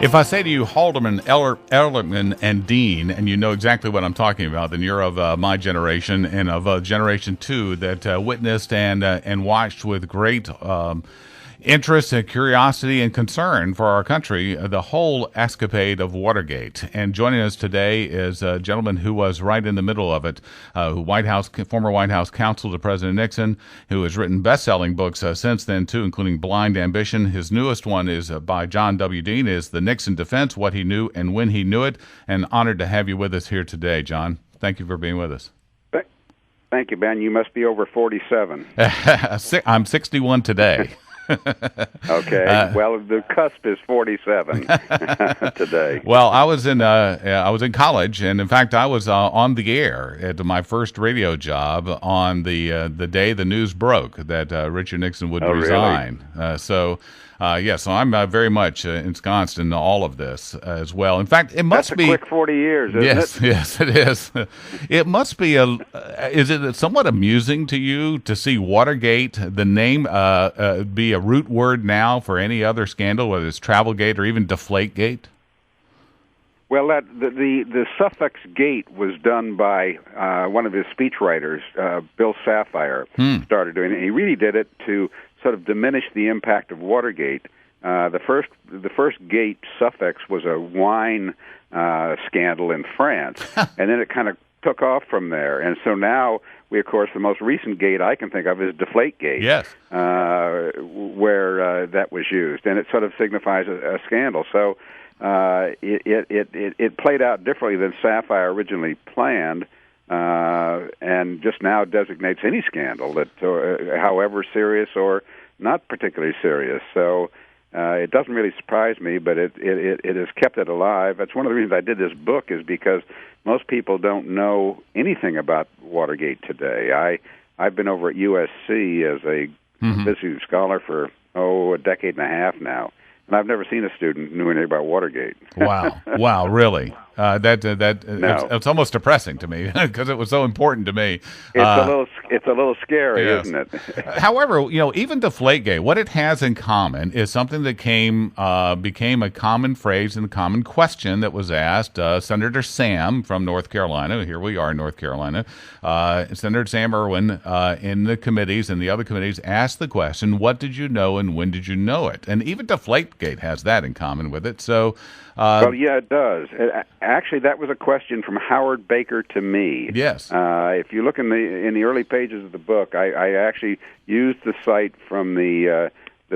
If I say to you Haldeman, Ehrlichman, and Dean, and you know exactly what I'm talking about, then you're of my generation and of Generation 2 that witnessed and watched with great interest and curiosity and concern for our country the whole escapade of Watergate. And joining us today is a gentleman who was right in the middle of it, former White House counsel to President Nixon, who has written best-selling books since then, too, including Blind Ambition. His newest one is by John W. Dean, is The Nixon Defense, What He Knew and When He Knew It. And honored to have you with us here today, John. Thank you for being with us. Thank you, Ben. You must be over 47. I'm 61 today. Okay. Well, the cusp is 47 today. Well, I was in college, and in fact, I was on the air at my first radio job on the day the news broke that Richard Nixon would resign. Really? So I'm very much ensconced in all of this as well. In fact, it must be a quick 40 years, isn't it? Yes, it is. It must be is it somewhat amusing to you to see Watergate, the name, be a root word now for any other scandal, whether it's Travelgate or even Deflategate? Well, the suffix "gate" was done by one of his speechwriters, Bill Sapphire, started doing it. He really did it to sort of diminish the impact of Watergate. The first "gate" suffix was a wine scandal in France, and then it kind of took off from there. And so now of course, the most recent gate I can think of is Deflategate, yes, where that was used, and it sort of signifies a scandal. So it played out differently than Sapphire originally planned, and just now designates any scandal that, however serious or not particularly serious. So it doesn't really surprise me, but it has kept it alive. That's one of the reasons I did this book, is because most people don't know anything about Watergate today. I've been over at USC as a visiting scholar for a decade and a half now, and I've never seen a student who knew anything about Watergate. Wow, really? No. It's almost depressing to me because it was so important to me. It's a little scary, yes, isn't it? However, even Deflategate, what it has in common is something that became a common phrase and a common question that was asked. Senator Sam from North Carolina, here we are in North Carolina, Senator Sam Erwin in the committees and the other committees asked the question, what did you know and when did you know it? And even Deflategate has that in common with it. So, well, yeah, it does. Actually, that was a question from Howard Baker to me. Yes. If you look in the early pages of the book, I actually used the cite from the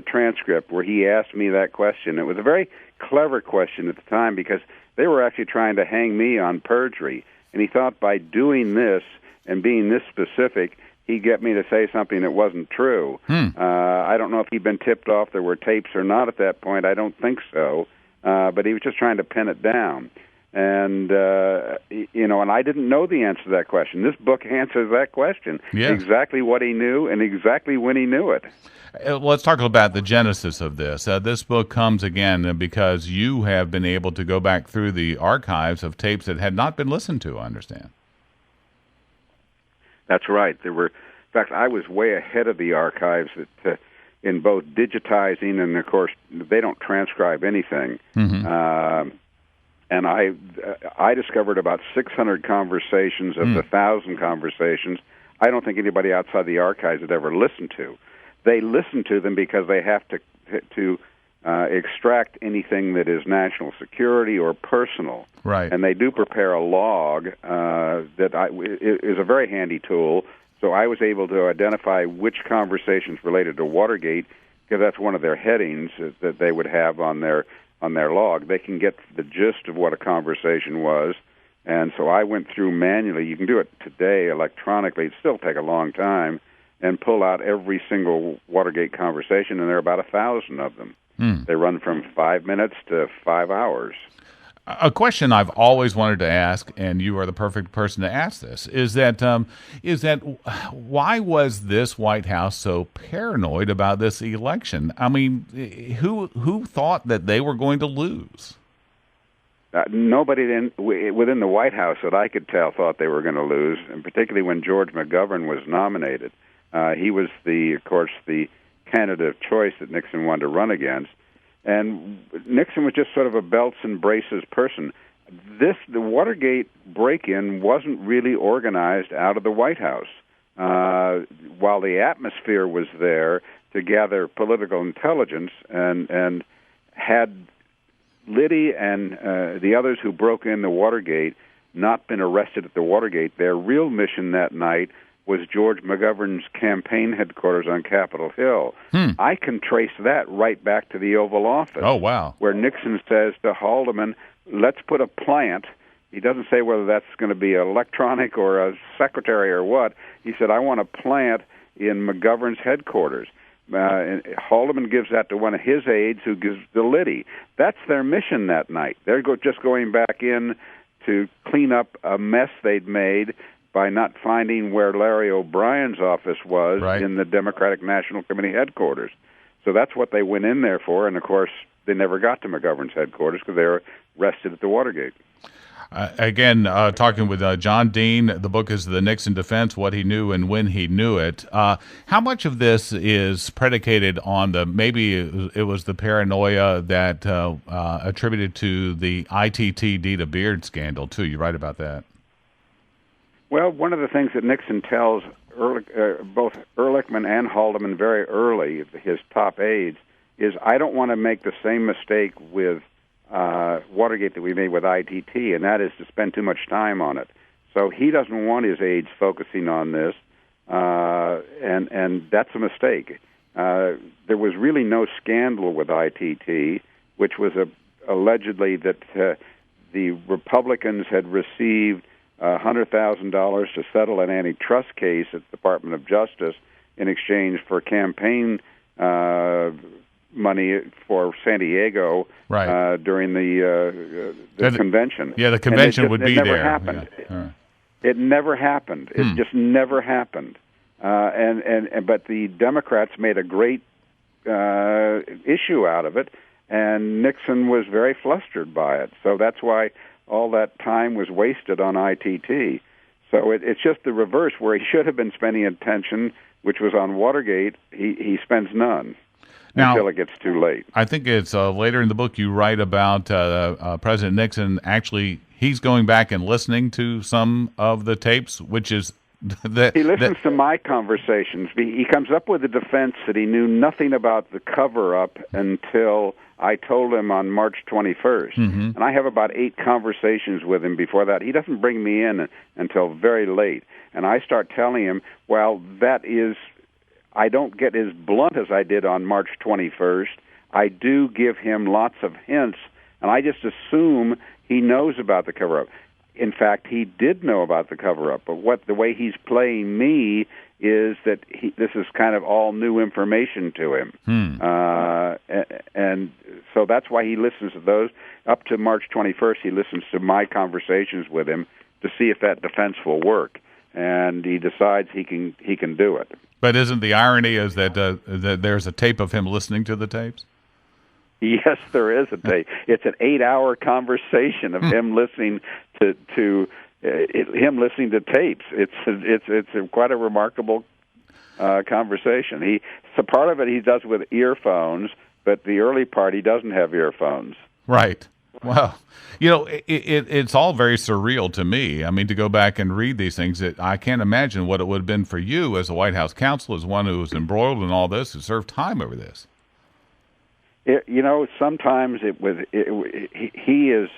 transcript where he asked me that question. It was a very clever question at the time because they were actually trying to hang me on perjury, and he thought by doing this and being this specific, he'd get me to say something that wasn't true. I don't know if he'd been tipped off there were tapes or not at that point. I don't think so. But he was just trying to pin it down. And, and I didn't know the answer to that question. This book answers that question. Yes. Exactly what he knew and exactly when he knew it. Let's talk about the genesis of this. This book comes again because you have been able to go back through the archives of tapes that had not been listened to, I understand. That's right. In fact, I was way ahead of the archives in both digitizing, and of course they don't transcribe anything. And I discovered about 600 conversations of the 1,000 conversations I don't think anybody outside the archives had ever listened to. They listen to them because they have to extract anything that is national security or personal. Right. And they do prepare a log that is a very handy tool. So I was able to identify which conversations related to Watergate, because that's one of their headings that they would have on their log. They can get the gist of what a conversation was, and so I went through manually. You can do it today electronically. It'd still take a long time, and pull out every single Watergate conversation, and there are about 1,000 of them. They run from 5 minutes to 5 hours. A question I've always wanted to ask, and you are the perfect person to ask this, is that why was this White House so paranoid about this election? I mean, who thought that they were going to lose? Nobody within the White House that I could tell thought they were going to lose, and particularly when George McGovern was nominated. He was, of course, the candidate of choice that Nixon wanted to run against. And Nixon was just sort of a belts and braces person. The Watergate break-in wasn't really organized out of the White House. While the atmosphere was there to gather political intelligence, and had Liddy and the others who broke in the Watergate not been arrested at the Watergate, their real mission that night was George McGovern's campaign headquarters on Capitol Hill. I can trace that right back to the Oval Office. Oh, wow. Where Nixon says to Haldeman, let's put a plant. He doesn't say whether that's going to be electronic or a secretary or what. He said, I want a plant in McGovern's headquarters. And Haldeman gives that to one of his aides, who gives to Liddy. That's their mission that night. They're just going back in to clean up a mess they'd made by not finding where Larry O'Brien's office was in the Democratic National Committee headquarters. So that's what they went in there for, and of course they never got to McGovern's headquarters because they were arrested at the Watergate. Again, talking with John Dean, the book is The Nixon Defense, What He Knew and When He Knew It. How much of this is predicated on maybe it was the paranoia that attributed to the ITT Dita Beard scandal, too? You write about that. Well, one of the things that Nixon tells both Ehrlichman and Haldeman very early, his top aides, is I don't want to make the same mistake with Watergate that we made with ITT, and that is to spend too much time on it. So he doesn't want his aides focusing on this, and that's a mistake. There was really no scandal with ITT, which was allegedly that the Republicans had received $100,000 to settle an antitrust case at the Department of Justice in exchange for campaign money for San Diego during the convention. Yeah, the convention would be there. It never happened. Yeah. It never happened. It just never happened. But the Democrats made a great issue out of it, and Nixon was very flustered by it. So that's why all that time was wasted on ITT. So it's just the reverse, where he should have been spending attention, which was on Watergate. He spends none. Now, until it gets too late. I think it's later in the book you write about President Nixon. Actually, he's going back and listening to some of the tapes, which is he listens to my conversations. He comes up with a defense that he knew nothing about the cover-up until I told him on March 21st. Mm-hmm. And I have about 8 conversations with him before that. He doesn't bring me in until very late. And I start telling him, well, that is... I don't get as blunt as I did on March 21st. I do give him lots of hints, and I just assume he knows about the cover-up. In fact, he did know about the cover-up, but the way he's playing me is that this is kind of all new information to him. And so that's why he listens to those. Up to March 21st, he listens to my conversations with him to see if that defense will work, and he decides he can do it. But isn't the irony is that there's a tape of him listening to the tapes? Yes, there is a tape. It's an 8-hour conversation of him listening to him listening to tapes. It's quite a remarkable conversation. So part of it he does with earphones, but the early part he doesn't have earphones. Right. Well, it's all very surreal to me. I mean, to go back and read these things, I can't imagine what it would have been for you as a White House counsel, as one who was embroiled in all this, who served time over this. Sometimes he is,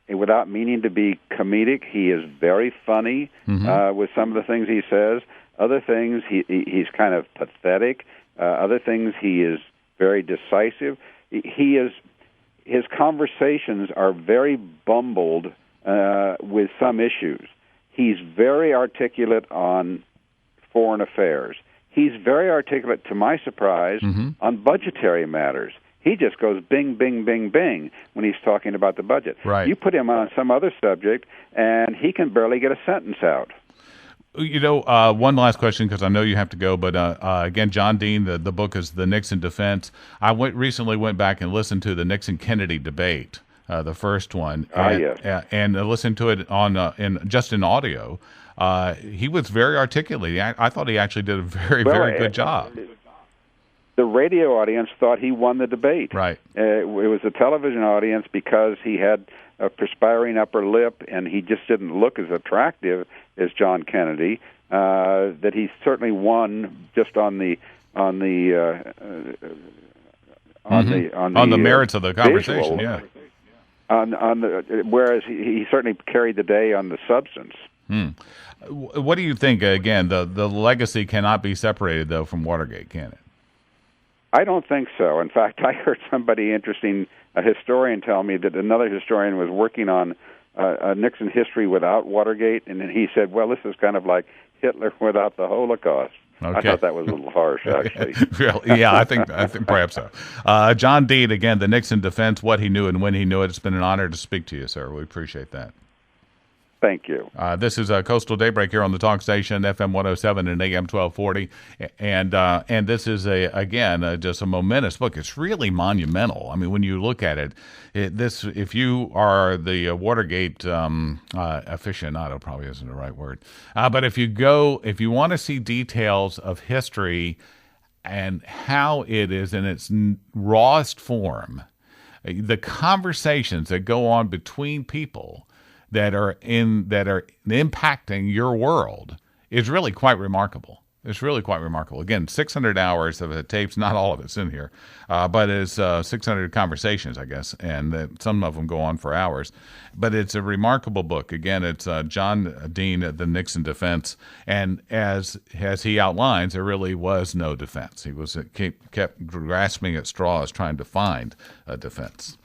without meaning to be comedic, he is very funny with some of the things he says. Other things, he's kind of pathetic. Other things, he is very decisive. His conversations are very bumbled with some issues. He's very articulate on foreign affairs. He's very articulate, to my surprise, on budgetary matters. He just goes bing, bing, bing, bing when he's talking about the budget. Right. You put him on some other subject, and he can barely get a sentence out. One last question, because I know you have to go, but again, John Dean, the book is The Nixon Defense. I recently went back and listened to the Nixon-Kennedy debate, the first one, and listened to it in audio. He was very articulate. I thought he actually did a very good job. the radio audience thought he won the debate. Right. It was a television audience because he had a perspiring upper lip and he just didn't look as attractive as John Kennedy. That he certainly won just on the merits of the conversation. Visual, whereas he certainly carried the day on the substance. What do you think? Again, the legacy cannot be separated though from Watergate, can it? I don't think so. In fact, I heard somebody interesting, a historian, tell me that another historian was working on a Nixon history without Watergate, and then he said, "Well, this is kind of like Hitler without the Holocaust." Okay. I thought that was a little harsh, actually. Really? Yeah, I think perhaps so. John Dean, again, the Nixon Defense, what he knew and when he knew it. It's been an honor to speak to you, sir. We appreciate that. Thank you. This is Coastal Daybreak here on the talk station, FM 107 and AM 1240. And this is, just a momentous book. It's really monumental. I mean, when you look at it, if you are the Watergate aficionado, probably isn't the right word. But if you want to see details of history and how it is in its rawest form, the conversations that go on between people that are impacting your world is really quite remarkable. It's really quite remarkable. Again, 600 hours of tapes, not all of it's in here, but it's 600 conversations, I guess, and some of them go on for hours. But it's a remarkable book. Again, it's John Dean, The Nixon Defense, and as he outlines, there really was no defense. He kept grasping at straws trying to find a defense.